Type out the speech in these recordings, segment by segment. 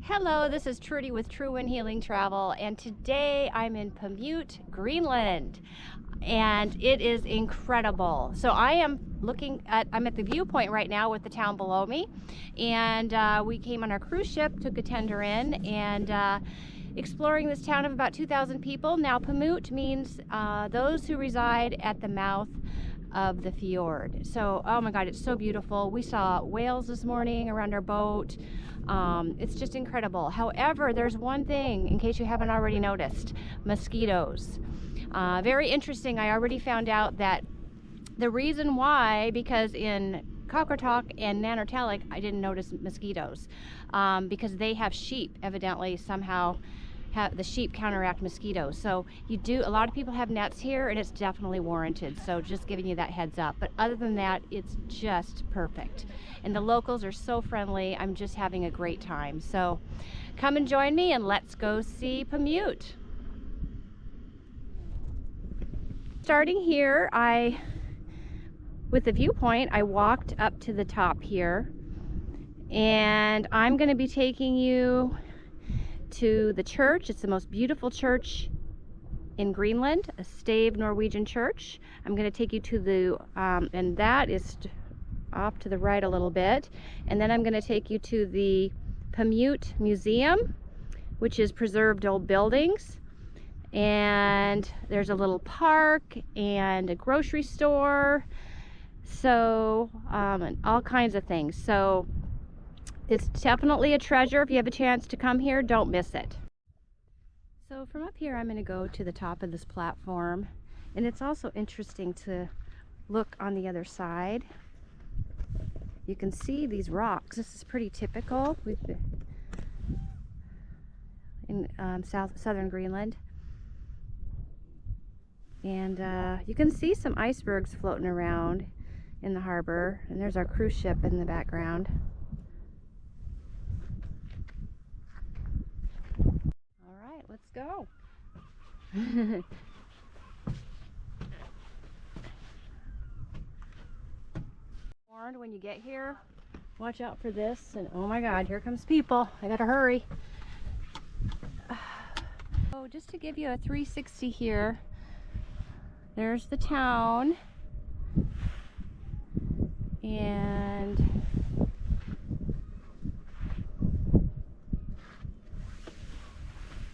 Hello, this is Trudy with True Wind Healing Travel, and today I'm in Paamiut, Greenland, and it is incredible. So I'm at the viewpoint right now with the town below me, and we came on our cruise ship, took a tender in, and exploring this town of about 2,000 people. Now Paamiut means those who reside at the mouth of the fjord. So, oh my God, it's so beautiful. We saw whales this morning around our boat. It's just incredible. However, there's one thing, in case you haven't already noticed: mosquitoes. Very interesting. I already found out that the reason why, because in Qaqortoq and Nanortalik, I didn't notice mosquitoes, because they have sheep, evidently, somehow. The sheep counteract mosquitoes. So a lot of people have nets here, and it's definitely warranted. So just giving you that heads up. But other than that, it's just perfect. And the locals are so friendly. I'm just having a great time. So come and join me, and let's go see Paamiut. Starting here, with the viewpoint, I walked up to the top here, and I'm going to be taking you to the church. It's the most beautiful church in Greenland, a stave Norwegian church. I'm going to take you to the, and that is off to the right a little bit. And then I'm going to take you to the Paamiut Museum, which is preserved old buildings. And there's a little park and a grocery store. So, and all kinds of things. So, it's definitely a treasure. If you have a chance to come here, don't miss it. So from up here, I'm going to go to the top of this platform, and it's also interesting to look on the other side. You can see these rocks. This is pretty typical in southern Greenland, and you can see some icebergs floating around in the harbor, and there's our cruise ship in the background. Let's go. Warned when you get here, watch out for this. And oh my God, here comes people. I gotta hurry. So just to give you a 360 here, there's the town, and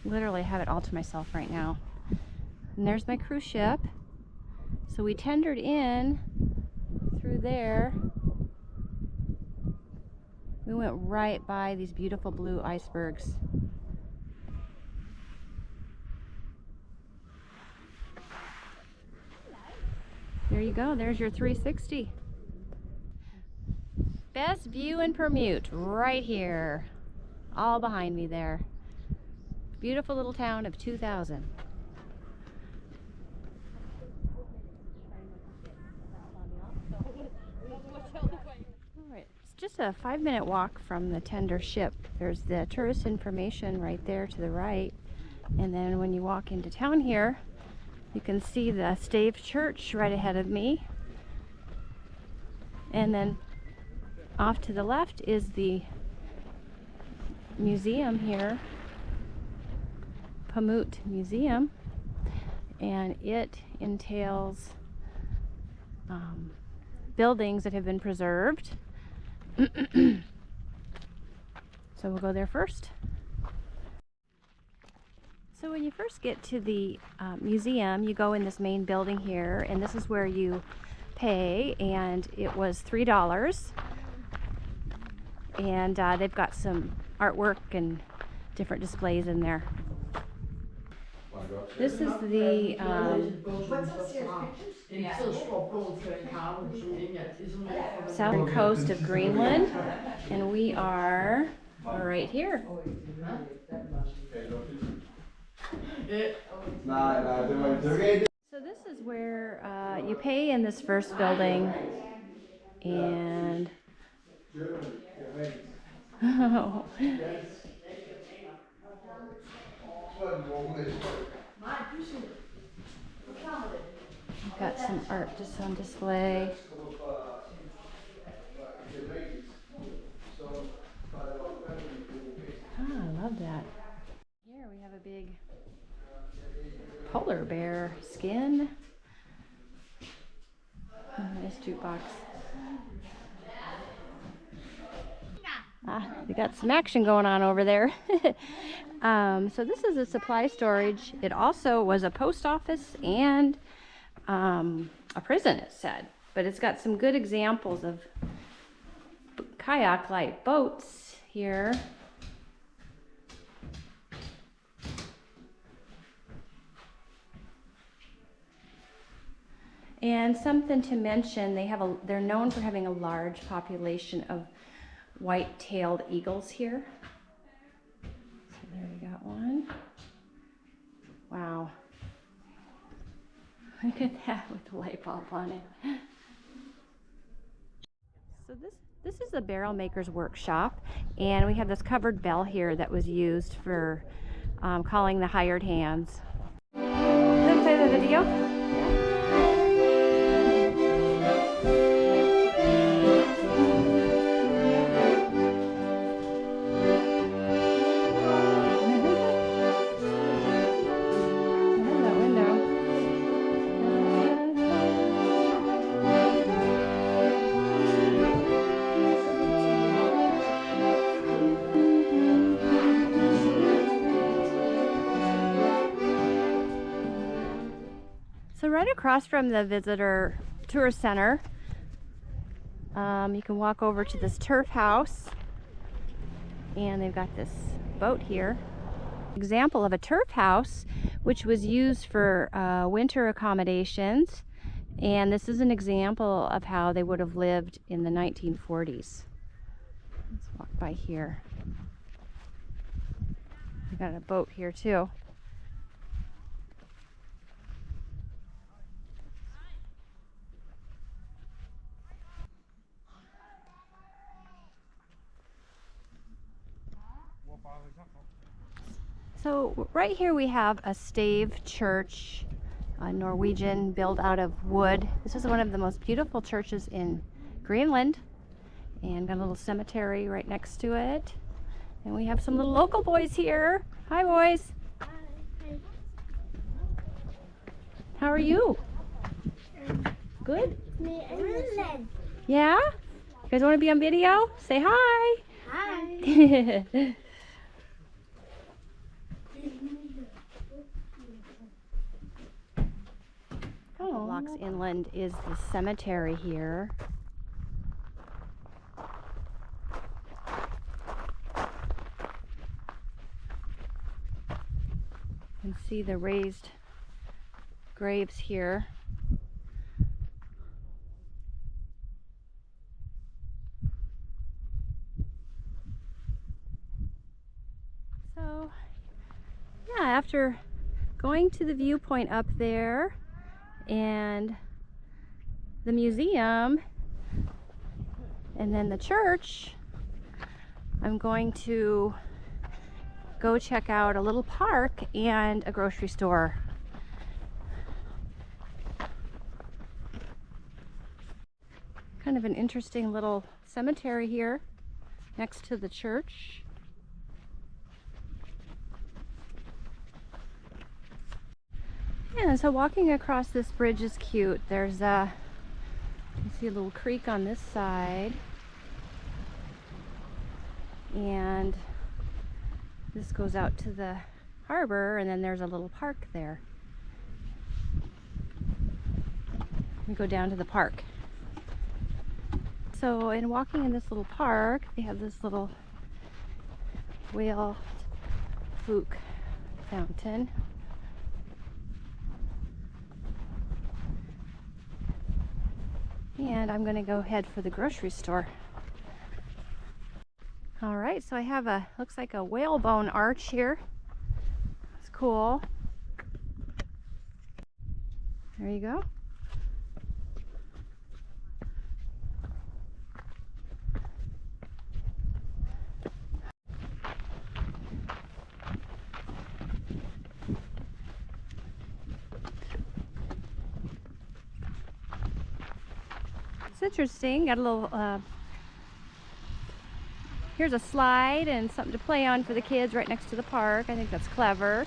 literally have it all to myself right now. And there's my cruise ship. So we tendered in through there. We went right by these beautiful blue icebergs. There you go, there's your 360. Best view in Paamiut, right here. All behind me there. Beautiful little town of 2,000. Alright, it's just a 5-minute walk from the tender ship. There's the tourist information right there to the right. And then when you walk into town here, you can see the stave church right ahead of me. And then off to the left is the museum here. Paamiut Museum, and it entails buildings that have been preserved. So we'll go there first. So when you first get to the museum, you go in this main building here, and this is where you pay, and it was $3. And they've got some artwork and different displays in there. This is the southern coast of Greenland, and we are right here. So this is where you pay in this first building, and oh. Got some art just on display. Ah, love that. Here we have a big polar bear skin. Nice jukebox. They got some action going on over there. So this is a supply storage. It also was a post office and a prison, it said. But it's got some good examples of kayak-like boats here. And something to mention, they're known for having a large population of white-tailed eagles here. So there we got one. Wow. Look at that with the light bulb on it. So this is the barrel maker's workshop, and we have this covered bell here that was used for calling the hired hands. Can I play the video? Yeah. So right across from the visitor tourist center, you can walk over to this turf house, and they've got this boat here. Example of a turf house which was used for winter accommodations, and this is an example of how they would have lived in the 1940s. Let's walk by here. We got a boat here too. So right here we have a stave church, a Norwegian, built out of wood. This is one of the most beautiful churches in Greenland, and got a little cemetery right next to it. And we have some little local boys here. Hi, boys. Hi. How are you? Good? Me and Nestled. Yeah? You guys want to be on video? Say hi. Hi. Blocks inland is the cemetery here. You can see the raised graves here. So, yeah, after going to the viewpoint up there and the museum and then the church, I'm going to go check out a little park and a grocery store. Kind of an interesting little cemetery here next to the church. Yeah, so walking across this bridge is cute. There's you see a little creek on this side, and this goes out to the harbor, and then there's a little park there. We go down to the park. So in walking in this little park, they have this little whale fluke fountain. And I'm going to go head for the grocery store. All right, so I have looks like a whalebone arch here. It's cool. There you go. It's interesting. Got a little Here's a slide and something to play on for the kids right next to the park. I think that's clever.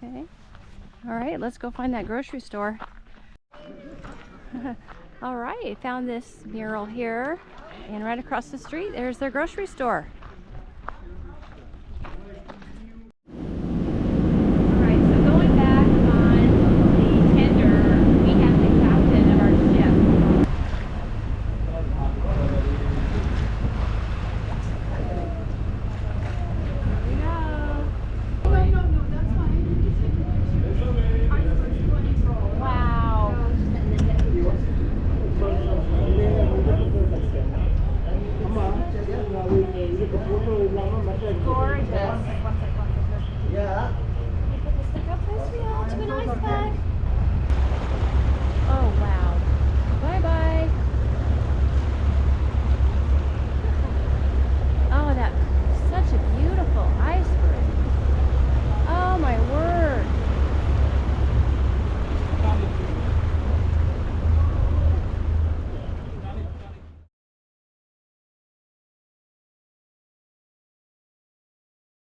Okay. All right, let's go find that grocery store. All right, found this mural here, and right across the street there's their grocery store.